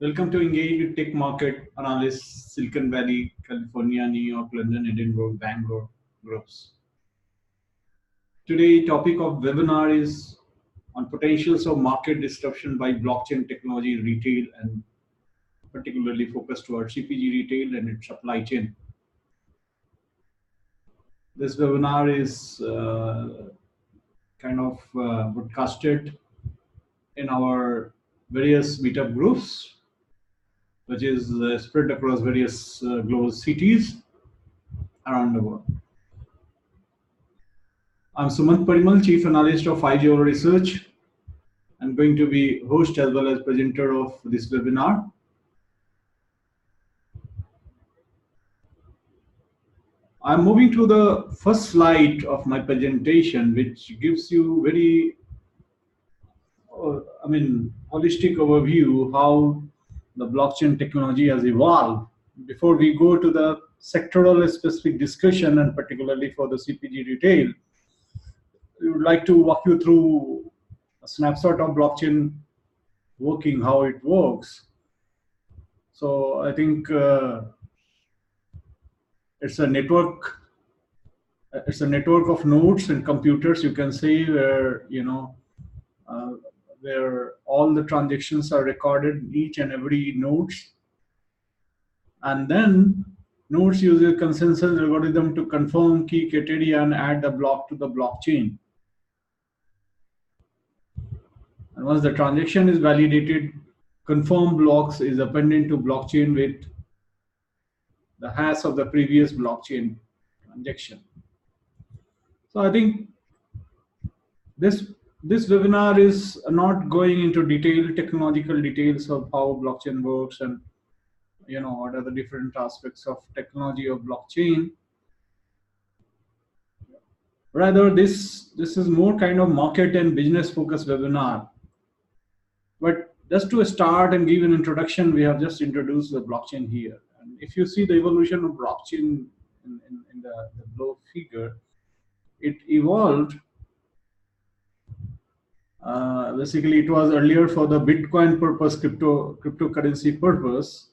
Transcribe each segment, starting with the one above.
Welcome to Engage with Tech Market Analysts, Silicon Valley, California, New York, London, Edinburgh, Bangalore groups. Today, topic of webinar is on potentials of market disruption by blockchain technology retail, and particularly focused towards CPG retail and its supply chain. This webinar is broadcasted in our various meetup groups, which is spread across various global cities around the world. I'm Sumant Parimal, Chief Analyst of 5G Research. I'm going to be host as well as presenter of this webinar. I'm moving to the first slide of my presentation, which gives you very, holistic overview how the blockchain technology has evolved. Before we go to the sectoral specific discussion, and particularly for the CPG retail, we would like to walk you through a snapshot of blockchain working, how it works. So I think it's a network. It's a network of nodes and computers, you can say, where where all the transactions are recorded in each and every nodes, and then nodes use a consensus algorithm to confirm key criteria and add the block to the blockchain. And once the transaction is validated, confirmed blocks is appended to blockchain with the hash of the previous blockchain transaction. So I think this webinar is not going into detailed technological details of how blockchain works and what are the different aspects of technology of blockchain. Rather, this is more kind of market and business focused webinar. But just to start and give an introduction, we have just introduced the blockchain here. And if you see the evolution of blockchain in the below figure, it evolved. Basically, it was earlier for the Bitcoin purpose, cryptocurrency purpose,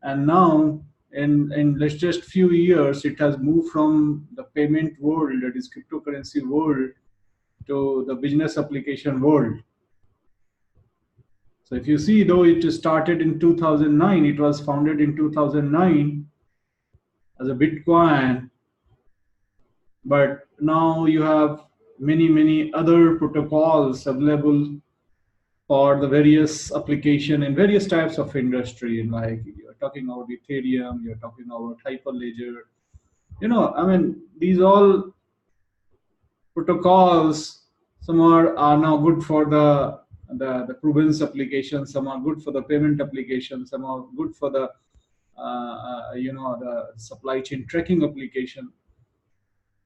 and now in just few years, it has moved from the payment world, that is cryptocurrency world, to the business application world. So if you see, though it started in 2009, it was founded in 2009 as a Bitcoin, but now you have many other protocols available for the various application in various types of industry. Like you're talking about Ethereum, you're talking about Hyperledger. These all protocols, some are now good for the provenance application, some are good for the payment application, some are good for the the supply chain tracking application.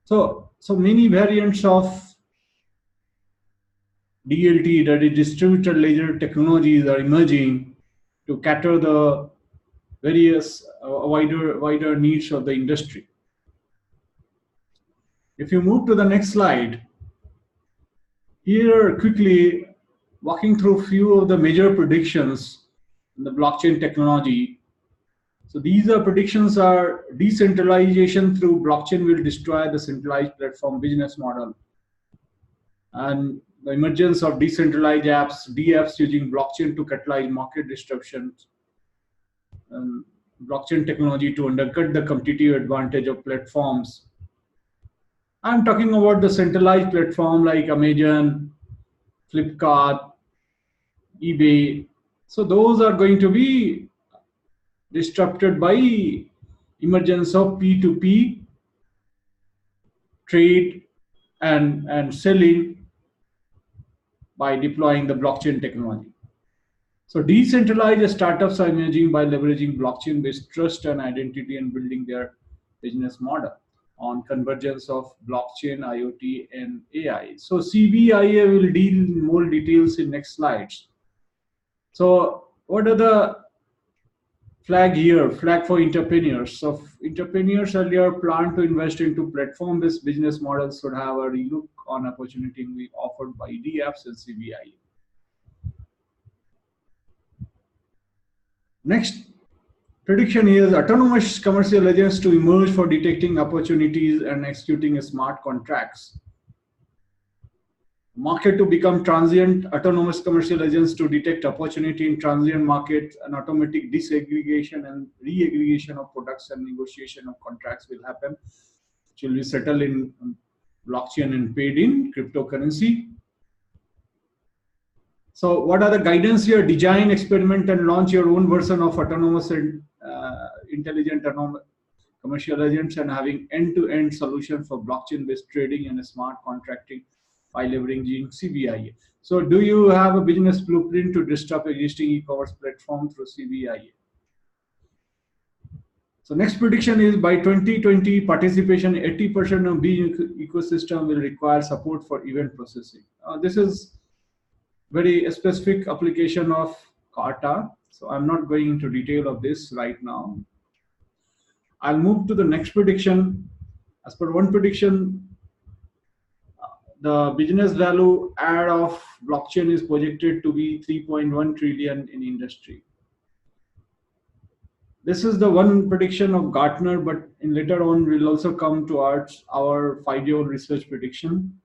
So many variants of DLT, that is distributed ledger technologies, are emerging to cater the various wider needs of the industry. If you move to the next slide, here quickly walking through a few of the major predictions in the blockchain technology. So these predictions are: decentralization through blockchain will destroy the centralized platform business model, and the emergence of decentralized apps, DApps, using blockchain to catalyze market disruptions, and blockchain technology to undercut the competitive advantage of platforms. I'm talking about the centralized platform like Amazon, Flipkart, eBay. So those are going to be disrupted by emergence of P2P trade and selling by deploying the blockchain technology. So decentralized startups are emerging by leveraging blockchain-based trust and identity and building their business model on convergence of blockchain, IoT, and AI. So CBIA will deal in more details in next slides. So what are the flag here? Flag for entrepreneurs. So entrepreneurs earlier planned to invest into platform-based business models should have a relook on opportunity we offered by DApps and CBIA. Next prediction is autonomous commercial agents to emerge for detecting opportunities and executing smart contracts. Market to become transient, autonomous commercial agents to detect opportunity in transient markets, and automatic disaggregation and reaggregation of products and negotiation of contracts will happen, which will be settled in blockchain and paid in cryptocurrency. So what are the guidance here? Design, experiment, and launch your own version of autonomous and intelligent commercial agents, and having end-to-end solution for blockchain-based trading and smart contracting by leveraging CBIA. So do you have a business blueprint to disrupt existing e-commerce platform through CBIA? So next prediction is by 2020 participation, 80% of B ecosystem will require support for event processing. This is very specific application of Carta. So I'm not going into detail of this right now. I'll move to the next prediction. As per one prediction, the business value add of blockchain is projected to be 3.1 trillion in industry. This is the one prediction of Gartner, but in later on we'll also come towards our 5-year research prediction.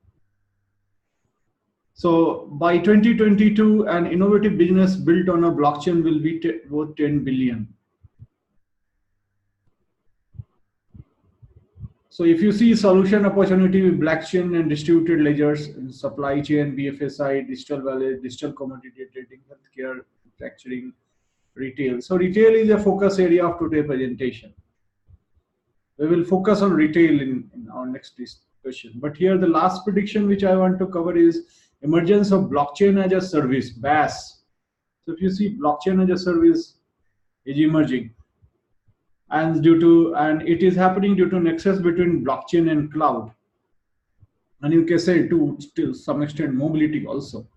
So by 2022, an innovative business built on a blockchain will be worth 10 billion. So if you see solution opportunity with blockchain and distributed ledgers, supply chain, BFSI, digital wallet, digital commodity trading, healthcare, manufacturing, retail. So retail is a focus area of today's presentation. We will focus on retail in our next discussion. But here the last prediction which I want to cover is emergence of blockchain as a service, BaaS. So if you see blockchain as a service is emerging, and it is happening due to nexus between blockchain and cloud, and you can say to some extent mobility also.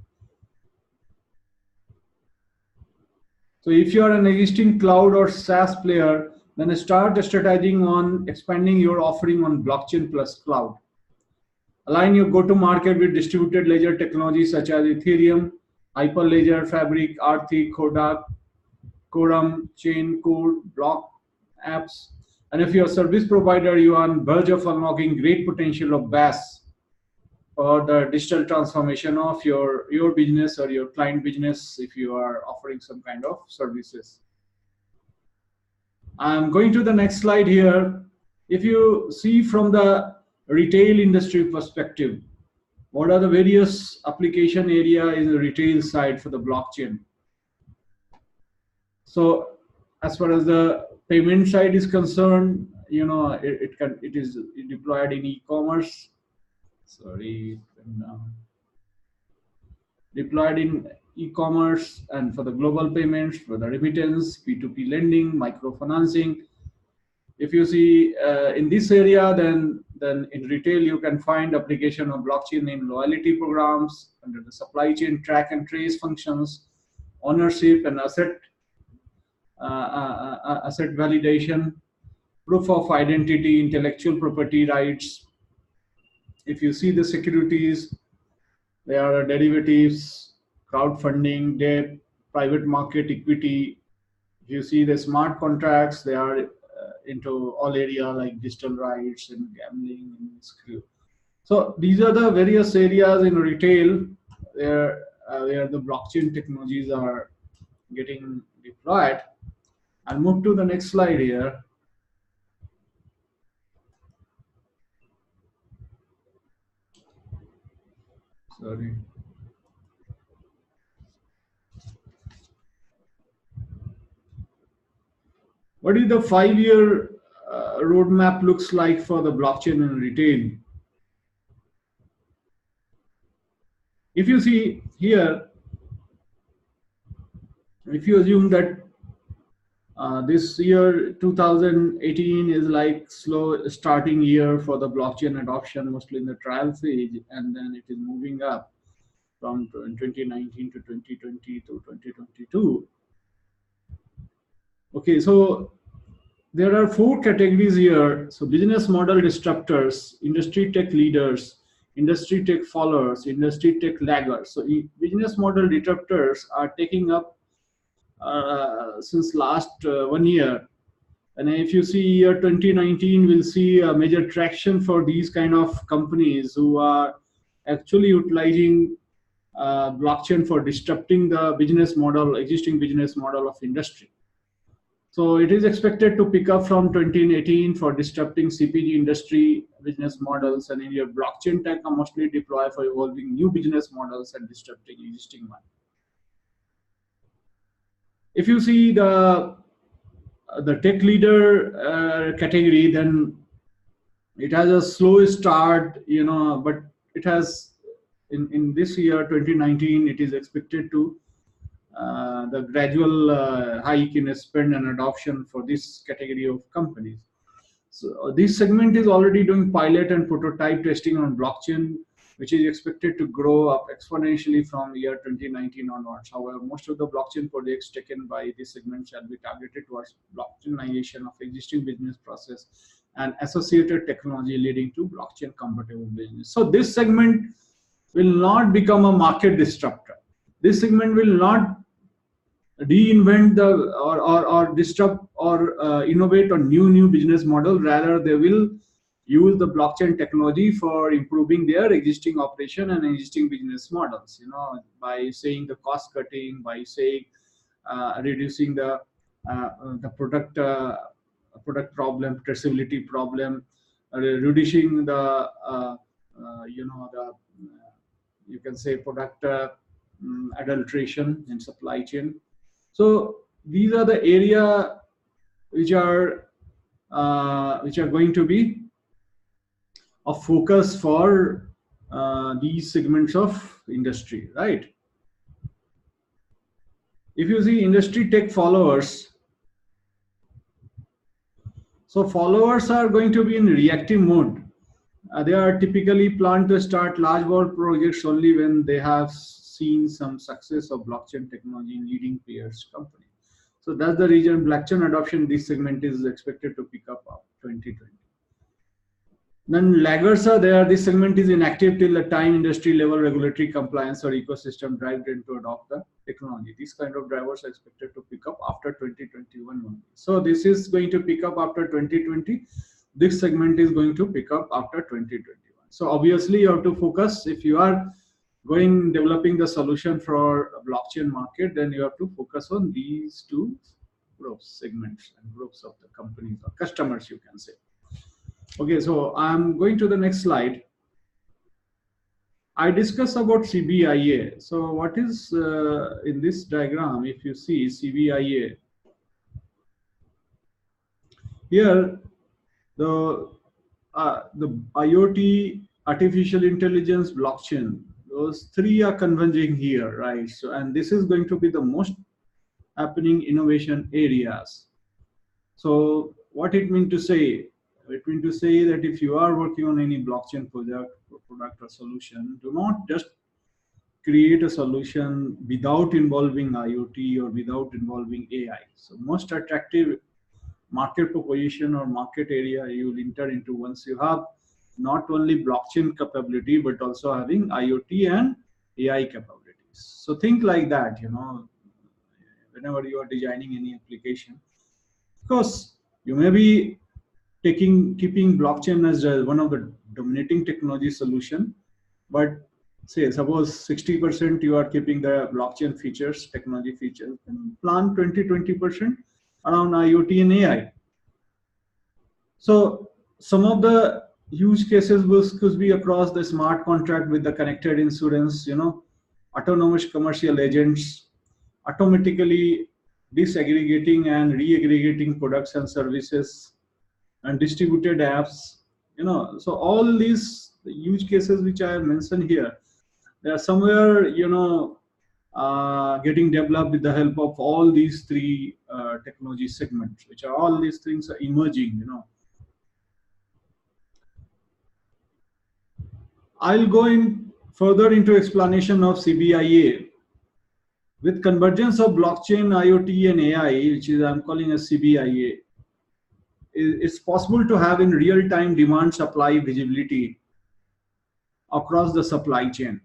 So if you are an existing cloud or SaaS player, then start strategizing on expanding your offering on blockchain plus cloud. Align your go-to-market with distributed ledger technologies such as Ethereum, Hyperledger, Fabric, Arthi, Kodak, Quorum, Chain, Code, Block apps. And if you're a service provider, you are on verge of unlocking great potential of BaaS for the digital transformation of your business or your client business if you are offering some kind of services. I'm going to the next slide here. If you see from the retail industry perspective, what are the various application area in the retail side for the blockchain? So as far as the payment side is concerned, it is deployed in e-commerce. Deployed in e-commerce, and for the global payments, for the remittance, P2P lending, microfinancing. If you see in this area, then in retail you can find application of blockchain in loyalty programs, under the supply chain track and trace functions, ownership and asset validation, proof of identity, intellectual property rights. If you see the securities, there are derivatives, crowdfunding, debt, private market equity. If you see the smart contracts, they are into all area like digital rights and gambling and screw. So these are the various areas in retail where the blockchain technologies are getting deployed. I'll move to the next slide here. Sorry. What is the 5-year roadmap looks like for the blockchain and retail? If you see here, if you assume that this year 2018 is like slow starting year for the blockchain adoption, mostly in the trial phase, and then it is moving up from 2019 to 2020 to 2022. Okay, so there are 4 categories here. So business model disruptors, industry tech leaders, industry tech followers, industry tech laggers. So business model disruptors are taking up since last 1 year. And if you see year 2019, we'll see a major traction for these kind of companies who are actually utilizing blockchain for disrupting the business model, existing business model of industry. So it is expected to pick up from 2018 for disrupting CPG industry business models, and in your blockchain tech are mostly deployed for evolving new business models and disrupting existing one. If you see the tech leader category, then it has a slow start, but it has in this year 2019, it is expected to the gradual hike in spend and adoption for this category of companies. So this segment is already doing pilot and prototype testing on blockchain, which is expected to grow up exponentially from year 2019 onwards. However, most of the blockchain projects taken by this segment shall be targeted towards blockchainization of existing business process and associated technology leading to blockchain compatible business. So this segment will not become a market disruptor. This segment will not reinvent the or disrupt or innovate on new business model. Rather, they will use the blockchain technology for improving their existing operation and existing business models, by saying the cost cutting, by saying reducing the product problem, traceability problem, reducing the you can say product adulteration in supply chain. So these are the area which are going to be a focus for these segments of industry, right? If you see industry tech followers, so followers are going to be in reactive mode. They are typically planned to start large world projects only when they have seen some success of blockchain technology in leading players company. So that's the reason blockchain adoption in this segment is expected to pick up 2020. Then laggards are there. This segment is inactive till the time industry level regulatory compliance or ecosystem drive them to adopt the technology. These kind of drivers are expected to pick up after 2021 only. So this is going to pick up after 2020. This segment is going to pick up after 2021. So obviously you have to focus. If you are developing the solution for a blockchain market, then you have to focus on these two groups, segments and groups of the companies or customers, you can say. Okay, so I'm going to the next slide. I discuss about CBIA. So what is in this diagram? If you see CBIA, here the IoT, artificial intelligence, blockchain, those three are converging here, right? So, and this is going to be the most happening innovation areas. So what it means to say? It means to say that if you are working on any blockchain product or solution, do not just create a solution without involving IoT or without involving AI. So most attractive market proposition or market area you will enter into once you have not only blockchain capability, but also having IoT and AI capabilities. So think like that, whenever you are designing any application. Of course, you may be keeping blockchain as one of the dominating technology solution, but say suppose 60% you are keeping the blockchain features, technology features, and plan 20% around IoT and AI. So some of the use cases could be across the smart contract with the connected insurance, autonomous commercial agents, automatically disaggregating and re-aggregating products and services, and distributed apps, so all these use cases which I have mentioned here, they are somewhere, getting developed with the help of all these three technology segments, which are all these things are emerging, I'll go in further into explanation of CBIA. With convergence of blockchain, IoT and AI, which is I'm calling as CBIA, it's possible to have in real-time demand supply visibility across the supply chain.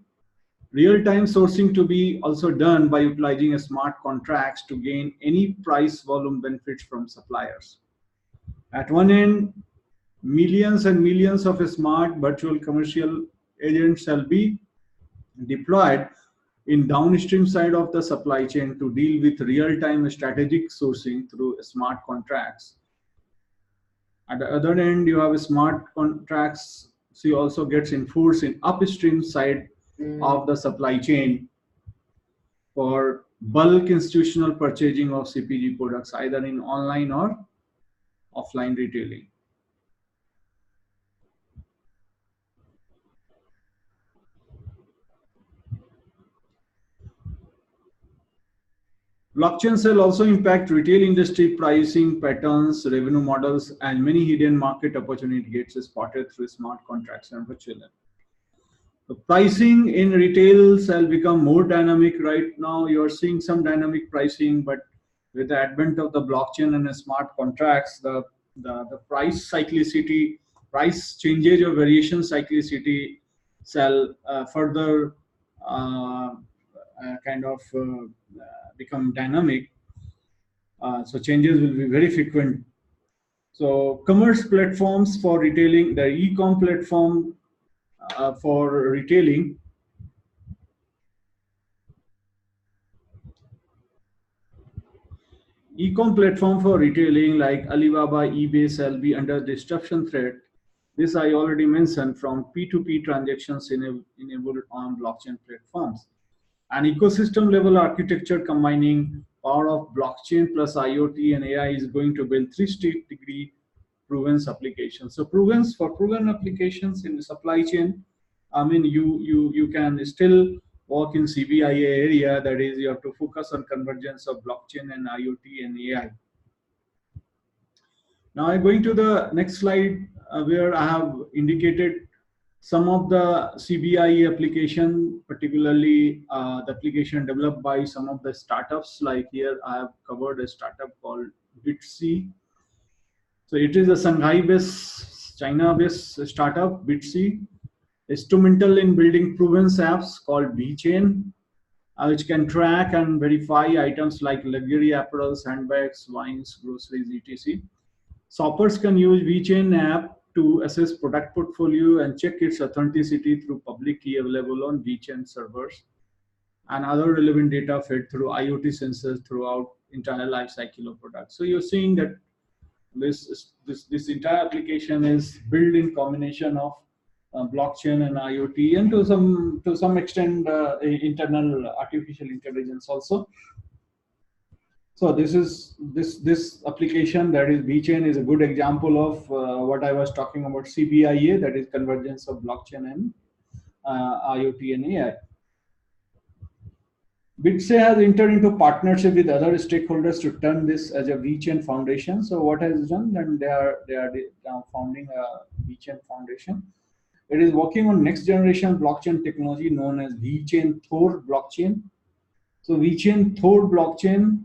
Real-time sourcing to be also done by utilizing smart contracts to gain any price volume benefits from suppliers. At one end, millions and millions of smart virtual commercial agents shall be deployed in downstream side of the supply chain to deal with real-time strategic sourcing through smart contracts. At the other end, you have smart contracts, so you also gets enforced in upstream side of the supply chain for bulk institutional purchasing of CPG products, either in online or offline retailing. Blockchain shall also impact retail industry pricing patterns, revenue models, and many hidden market opportunity gets spotted through smart contracts and virtual. The pricing in retail shall become more dynamic. Right now, you are seeing some dynamic pricing, but with the advent of the blockchain and the smart contracts, the price cyclicity, price changes or variation cyclicity shall further become dynamic. So changes will be very frequent. So commerce platforms for retailing, the e-com platform for retailing, e-com platform for retailing like Alibaba, eBay shall be under disruption threat. This I already mentioned from P2P transactions enabled on blockchain platforms. An ecosystem level architecture combining power of blockchain plus IoT and AI is going to build 3 degree proven applications. So proven applications in the supply chain, I mean, you can still work in CBIA area, that is you have to focus on convergence of blockchain and IoT and AI. Now I'm going to the next slide where I have indicated some of the CBIE application, particularly the application developed by some of the startups. Like here, I have covered a startup called BitC. So it is a Shanghai-based, China-based startup, BitC. Instrumental in building proven apps called BitChain, which can track and verify items like luxury apparels, handbags, wines, groceries, etc. Shoppers can use BitChain app to assess product portfolio and check its authenticity through public key available on BitChain servers and other relevant data fed through IoT sensors throughout entire life cycle of products. So you're seeing that this entire application is built in combination of blockchain and IoT, and to some extent internal artificial intelligence also. So this application, that is BitChain, is a good example of what I was talking about, CBIA, that is convergence of blockchain and IoT and AI. BitChain has entered into partnership with other stakeholders to turn this as a BitChain foundation. So what has done, and they are now founding a BitChain foundation. It is working on next generation blockchain technology known as BitChain Thor blockchain. So BitChain Thor blockchain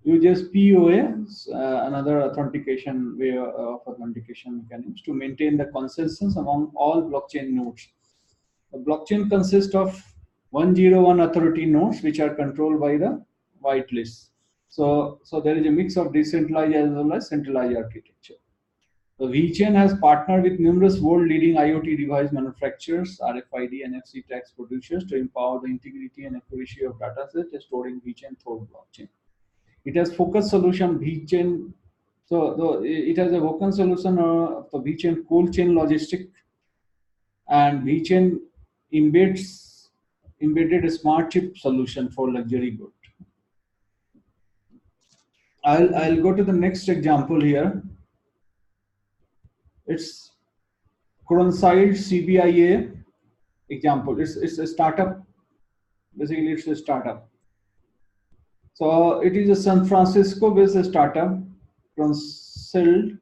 uses POA, another authentication way of authentication mechanisms, to maintain the consensus among all blockchain nodes. The blockchain consists of 101 authority nodes which are controlled by the whitelist. So there is a mix of decentralized as well as centralized architecture. The BitChain has partnered with numerous world-leading IoT device manufacturers, RFID, and NFC tags producers to empower the integrity and accuracy of datasets stored in BitChain Thor blockchain. It has focused solution BitChain. So it has a focused solution of the BitChain cold chain logistic, and BitChain embedded a smart chip solution for luxury goods. I'll go to the next example here. It's coincide CBIA example. It's a startup. Basically, it's a startup. So it is a San Francisco-based startup, Coincide,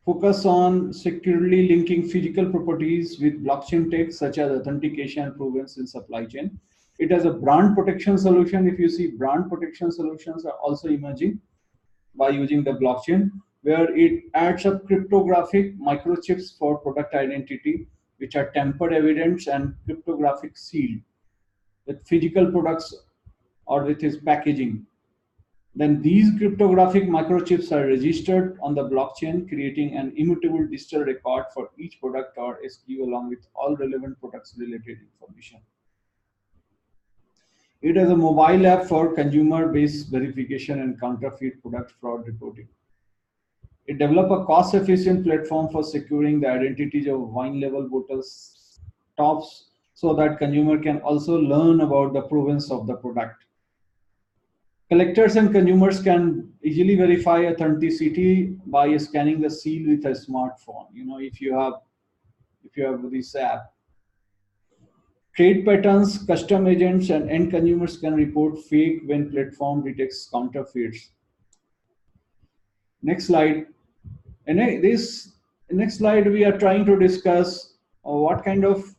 focus on securely linking physical properties with blockchain tech such as authentication and provenance in supply chain. It has a brand protection solution. If you see, brand protection solutions are also emerging by using the blockchain, where it adds up cryptographic microchips for product identity which are tamper evidence and cryptographic sealed with physical products or with its packaging. Then these cryptographic microchips are registered on the blockchain, creating an immutable digital record for each product or SKU along with all relevant products related information. It is a mobile app for consumer-based verification and counterfeit product fraud reporting. It developed a cost-efficient platform for securing the identities of wine-level bottles tops so that consumer can also learn about the provenance of the product. Collectors and consumers can easily verify authenticity by scanning the seal with a smartphone. If you have this app. Trade patterns, custom agents, and end consumers can report fake when platform detects counterfeits. Next slide. In this next slide, we are trying to discuss what kind of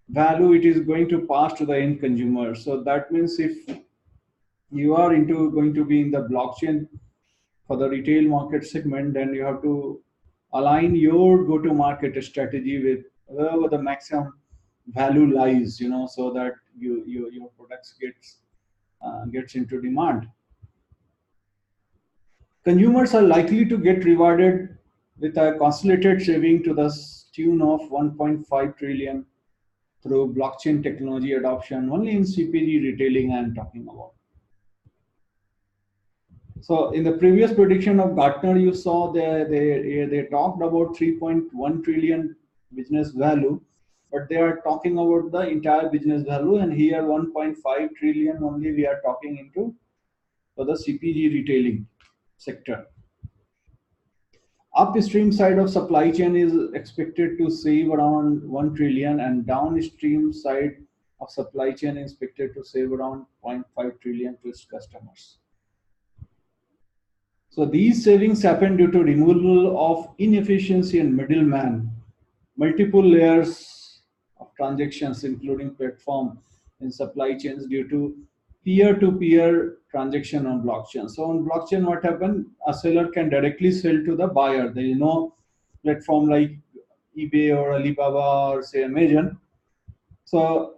value it is going to pass to the end consumer. So that means if you are going to be in the blockchain for the retail market segment, then you have to align your go-to-market strategy with wherever the maximum value lies, so that your products gets into demand. Consumers are likely to get rewarded with a consolidated saving to the tune of 1.5 trillion through blockchain technology adoption only in CPG retailing I am talking about. So in the previous prediction of Gartner, you saw they talked about 3.1 trillion business value, but they are talking about the entire business value, and here 1.5 trillion only we are talking into for the CPG retailing sector. Upstream side of supply chain is expected to save around 1 trillion, and downstream side of supply chain is expected to save around 0.5 trillion to its customers. So these savings happen due to removal of inefficiency and middleman, multiple layers of transactions, including platform in supply chains due to peer-to-peer transaction on blockchain. So on blockchain, what happened? A seller can directly sell to the buyer. There is no platform like eBay or Alibaba or say Amazon. So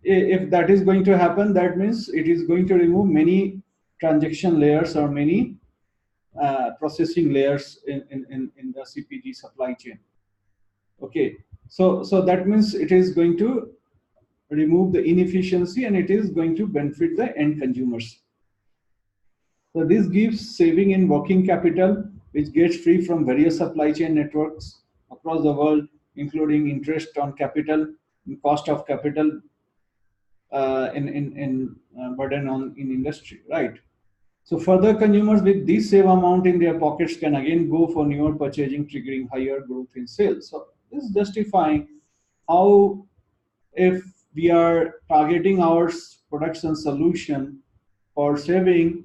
if that is going to happen, that means it is going to remove many transaction layers or many processing layers in the CPG supply chain. Okay, so that means it is going to remove the inefficiency and it is going to benefit the end consumers. So this gives saving in working capital, which gets free from various supply chain networks across the world, including interest on capital, cost of capital, burden in industry, right? So further, consumers with this same amount in their pockets can again go for newer purchasing, triggering higher growth in sales. So this is justifying how if we are targeting our products and solution for saving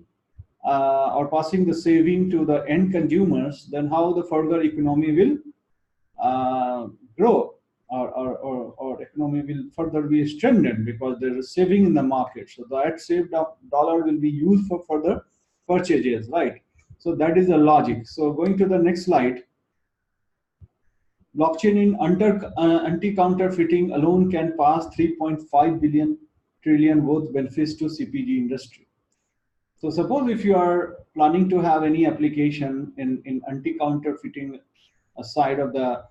or passing the saving to the end consumers, then how the further economy will grow or economy will further be strengthened because there is saving in the market. So that saved dollar will be used for further purchases, right? So that is the logic. So going to the next slide. Blockchain in anti-counterfeiting alone can pass 3.5 trillion worth benefits to CPG industry. So suppose if you are planning to have any application in anti-counterfeiting side of the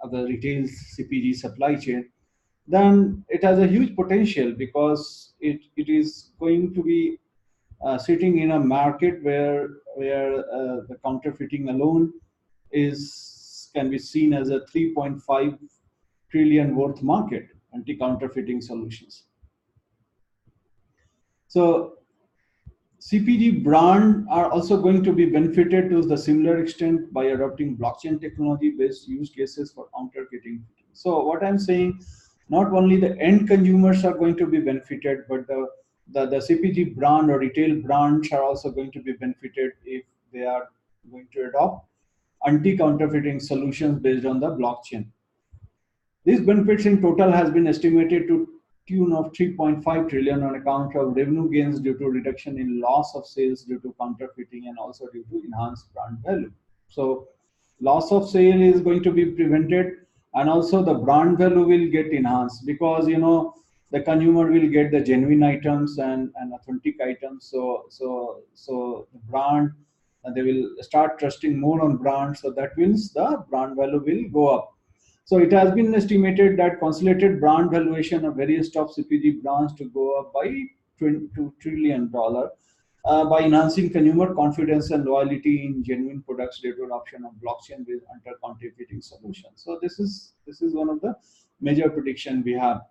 retail CPG supply chain, then it has a huge potential because it is going to be sitting in a market where the counterfeiting alone can be seen as a 3.5 trillion worth market, anti-counterfeiting solutions. So CPG brand are also going to be benefited to the similar extent by adopting blockchain technology based use cases for counterfeiting. So what I'm saying, not only the end consumers are going to be benefited, but the CPG brand or retail brands are also going to be benefited if they are going to adopt anti-counterfeiting solutions based on the blockchain. These benefits in total has been estimated to tune of 3.5 trillion on account of revenue gains due to reduction in loss of sales due to counterfeiting and also due to enhanced brand value. So loss of sale is going to be prevented and also the brand value will get enhanced, because the consumer will get the genuine items and authentic items. So the brand, they will start trusting more on brand, so that means the brand value will go up. So it has been estimated that consolidated brand valuation of various top CPG brands to go up by $22 trillion by enhancing consumer confidence and loyalty in genuine products due to adoption of blockchain with anti-counterfeiting solutions. So this is one of the major prediction we have.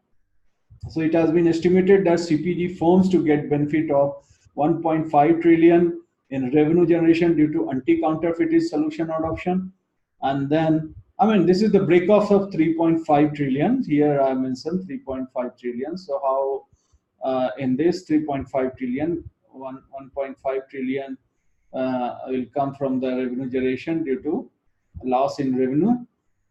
So it has been estimated that CPG firms to get benefit of 1.5 trillion in revenue generation due to anti-counterfeiting solution adoption. And then, I mean, this is the breakoff of 3.5 trillion. Here I mentioned 3.5 trillion. So how in this 3.5 trillion, 1.5 trillion will come from the revenue generation due to loss in revenue.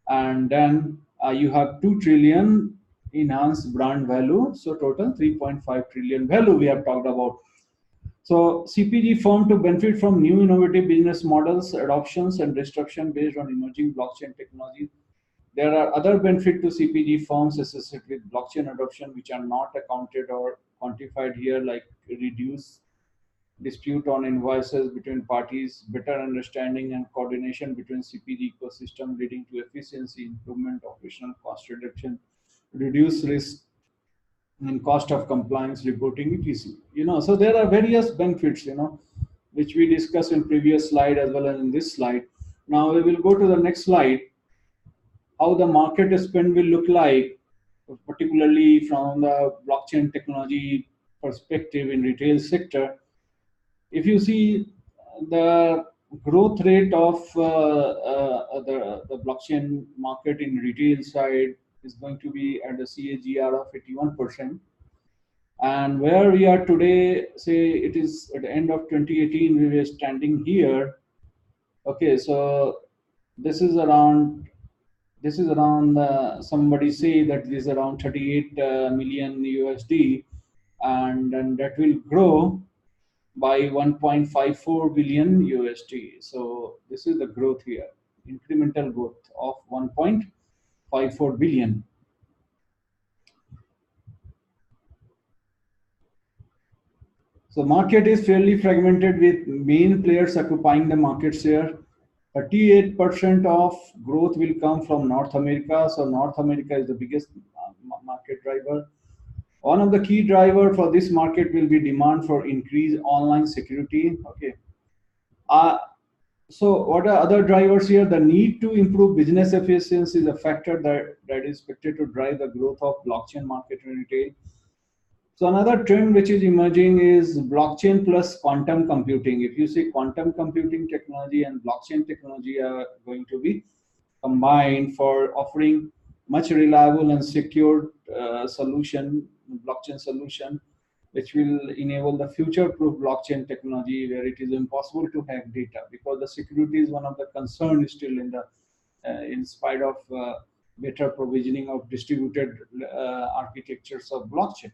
And then you have 2 trillion enhanced brand value. So total 3.5 trillion value we have talked about. So CPG firm to benefit from new innovative business models, adoptions, and disruption based on emerging blockchain technology. There are other benefits to CPG firms associated with blockchain adoption which are not accounted or quantified here, like reduce dispute on invoices between parties, better understanding and coordination between CPG ecosystem leading to efficiency improvement, operational cost reduction, reduce risk and cost of compliance reporting, etc. So there are various benefits, which we discussed in previous slide as well as in this slide. Now we will go to the next slide, how the market spend will look like, particularly from the blockchain technology perspective in retail sector. If you see the growth rate of the blockchain market in retail side is going to be at a CAGR of 81%. And where we are today, say it is at the end of 2018, we were standing here. Okay, so this is around somebody say that this is around 38 million USD, and that will grow by 1.54 billion USD. So this is the growth here, incremental growth of 1.54 billion. So market is fairly fragmented with main players occupying the market share. 38% of growth will come from North America. So North America is the biggest market driver. One of the key drivers for this market will be demand for increased online security. Okay. So what are other drivers here? The need to improve business efficiency is a factor that is expected to drive the growth of blockchain market in retail. So another trend which is emerging is blockchain plus quantum computing. If you see, quantum computing technology and blockchain technology are going to be combined for offering much reliable and secure blockchain solution, which will enable the future-proof blockchain technology where it is impossible to hack data, because the security is one of the concerns still in spite of better provisioning of distributed architectures of blockchain.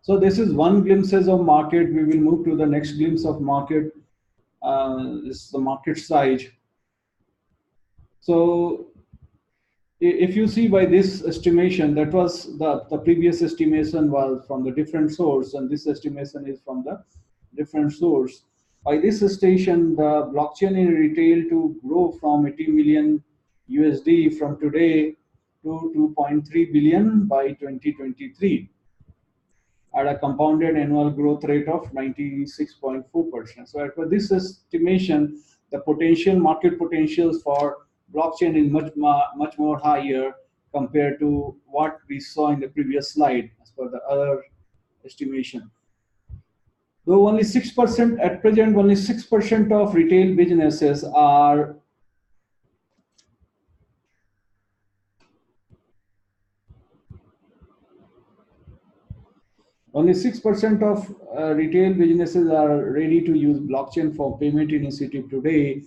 So this is one glimpses of market. We will move to the next glimpse of market. This is the market size. So if you see by this estimation, that was the previous estimation was from the different source, and this estimation is from the different source. By this estimation, the blockchain in retail to grow from 80 million USD from today to 2.3 billion by 2023. At a compounded annual growth rate of 96.4%. So for this estimation, the market potentials for blockchain is much more higher compared to what we saw in the previous slide as per the other estimation. Though only 6%, at present, only 6% of retail businesses are Only 6% of retail businesses are ready to use blockchain for payment initiative today.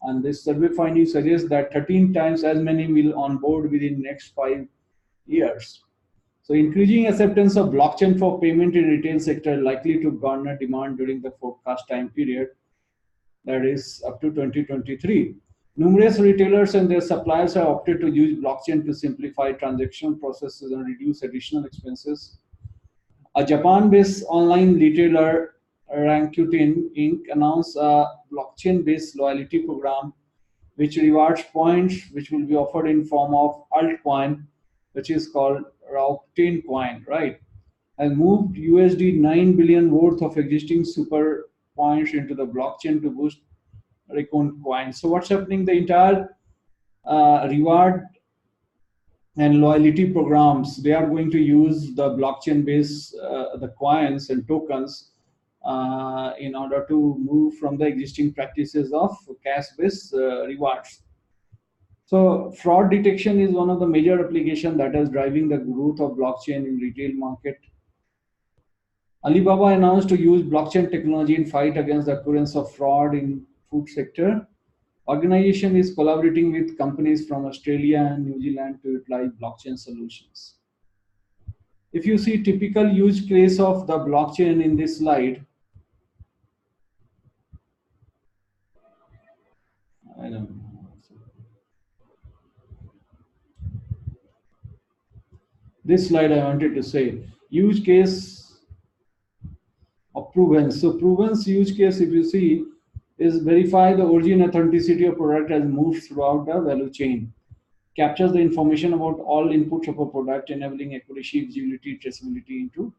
And this survey finding suggests that 13 times as many will onboard within next 5 years. So increasing acceptance of blockchain for payment in retail sector likely to garner demand during the forecast time period, that is up to 2023. Numerous retailers and their suppliers have opted to use blockchain to simplify transaction processes and reduce additional expenses. A Japan-based online retailer, Rakuten Inc., announced a blockchain-based loyalty program which rewards points which will be offered in form of altcoin, which is called Rakuten coin, right? And moved USD 9 billion worth of existing super points into the blockchain to boost Rakuten coin. So what's happening? The entire reward and loyalty programs, they are going to use the blockchain based the coins and tokens in order to move from the existing practices of cash based rewards. So fraud detection is one of the major applications that is driving the growth of blockchain in retail market. Alibaba announced to use blockchain technology in fight against the occurrence of fraud in food sector. Organization is collaborating with companies from Australia and New Zealand to utilize blockchain solutions. If you see typical use case of the blockchain in this slide, I don't know. This slide I wanted to say, use case of provenance. So provenance use case, if you see, is verify the origin authenticity of product as moves throughout the value chain. Captures the information about all inputs of a product, enabling accuracy, visibility, traceability into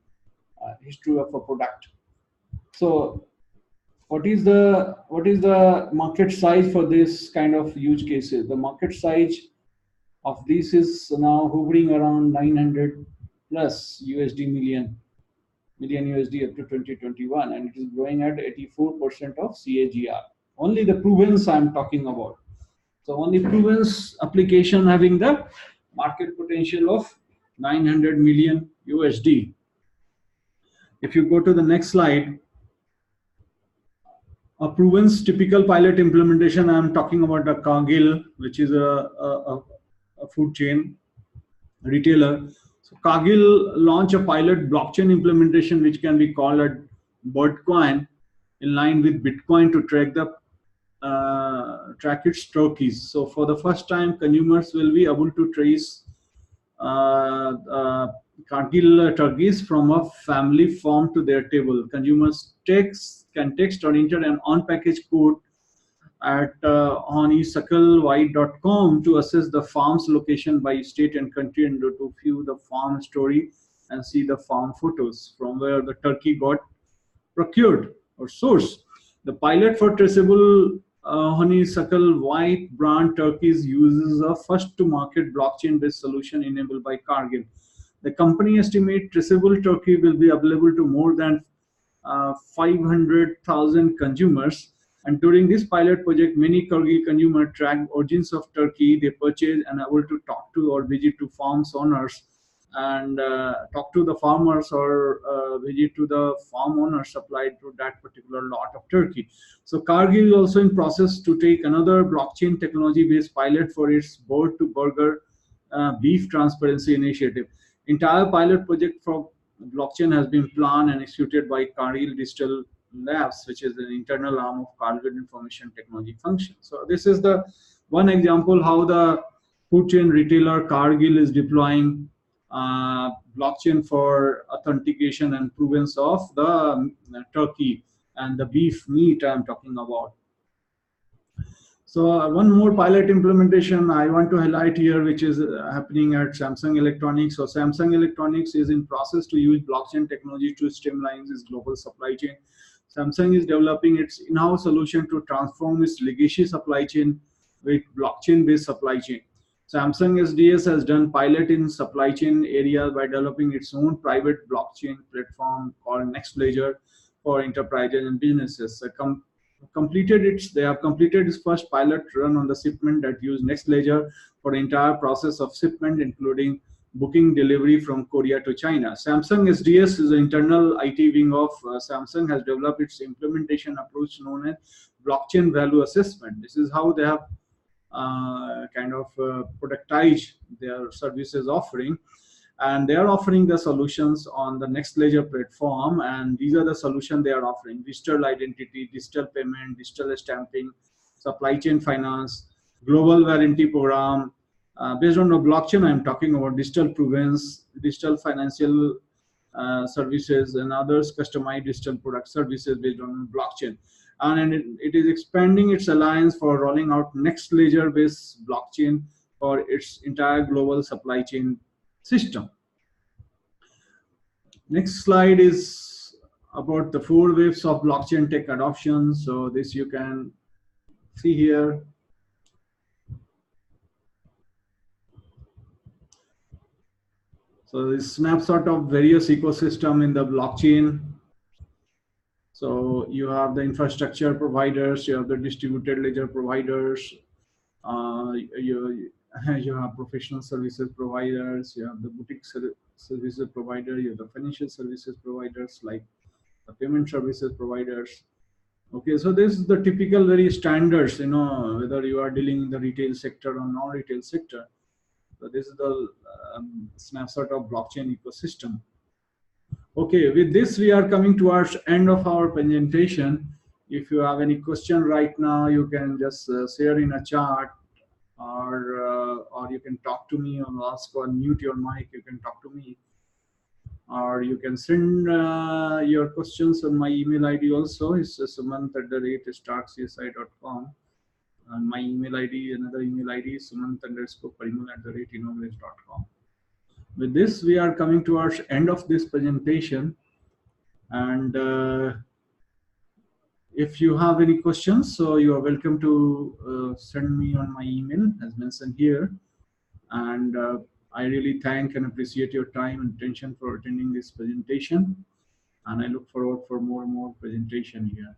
history of a product. So what is the market size for this kind of use cases? The market size of this is now hovering around 900 plus USD million USD up to 2021, and it is growing at 84% of CAGR. Only the provenance I am talking about. So only provenance application having the market potential of 900 million USD. If you go to the next slide, a provenance typical pilot implementation, I am talking about a Cargill, which is a food chain retailer. So Cargill launched a pilot blockchain implementation which can be called a Birdcoin in line with Bitcoin to track its turkeys. So for the first time, consumers will be able to trace Cargill turkeys from a family farm to their table. Consumers can text or enter an on-package code at honeysucklewhite.com to assess the farm's location by state and country and to view the farm story and see the farm photos from where the turkey got procured or sourced. The pilot for traceable honeysuckle white brand turkeys uses a first-to-market blockchain-based solution enabled by Cargill. The company estimates traceable turkey will be available to more than 500,000 consumers. And during this pilot project, many Cargill consumers track origins of turkey they purchase and are able to talk to or visit to farms owners and talk to the farmers or visit to the farm owner supplied to that particular lot of turkey. So Cargill is also in process to take another blockchain technology-based pilot for its bird to burger beef transparency initiative. Entire pilot project for blockchain has been planned and executed by Cargill Digital Labs, which is an internal arm of Cargill Information Technology Function. So this is the one example how the food chain retailer Cargill is deploying blockchain for authentication and provenance of the turkey and the beef meat I'm talking about. So one more pilot implementation I want to highlight here, which is happening at Samsung Electronics. So Samsung Electronics is in process to use blockchain technology to streamline its global supply chain. Samsung is developing its in-house solution to transform its legacy supply chain with blockchain-based supply chain. Samsung SDS has done pilot in supply chain area by developing its own private blockchain platform called Next Ledger for enterprises and businesses. They have completed its first pilot run on the shipment that use Next Ledger for the entire process of shipment, including booking delivery from Korea to China. Samsung SDS is the internal IT wing of Samsung has developed its implementation approach known as blockchain value assessment. This is how they have productize their services offering, and they are offering the solutions on the Next Ledger platform, and these are the solutions they are offering: digital identity, digital payment, digital stamping, supply chain finance, global warranty program. Based on the blockchain, I'm talking about digital provenance, digital financial services, and others customized digital product services based on blockchain. And it is expanding its alliance for rolling out next ledger-based blockchain for its entire global supply chain system. Next slide is about the 4 waves of blockchain tech adoption. So this you can see here. So this snapshot of various ecosystem in the blockchain. So you have the infrastructure providers, you have the distributed ledger providers, you have professional services providers, you have the boutique services provider, you have the financial services providers like the payment services providers. Okay, so this is the typical very standards, whether you are dealing in the retail sector or non-retail sector. So this is the snapshot of blockchain ecosystem. Okay, with this we are coming towards end of our presentation. If you have any question right now, you can just share in a chat, or you can talk to me or ask or mute your mic. You can talk to me, or you can send your questions on my email ID also. It's sumant@starkcsi.com. And my email ID, another email ID is sumant_parimal@innovate.com. With this, we are coming towards end of this presentation. And if you have any questions, so you are welcome to send me on my email as mentioned here. And I really thank and appreciate your time and attention for attending this presentation. And I look forward for more and more presentation here.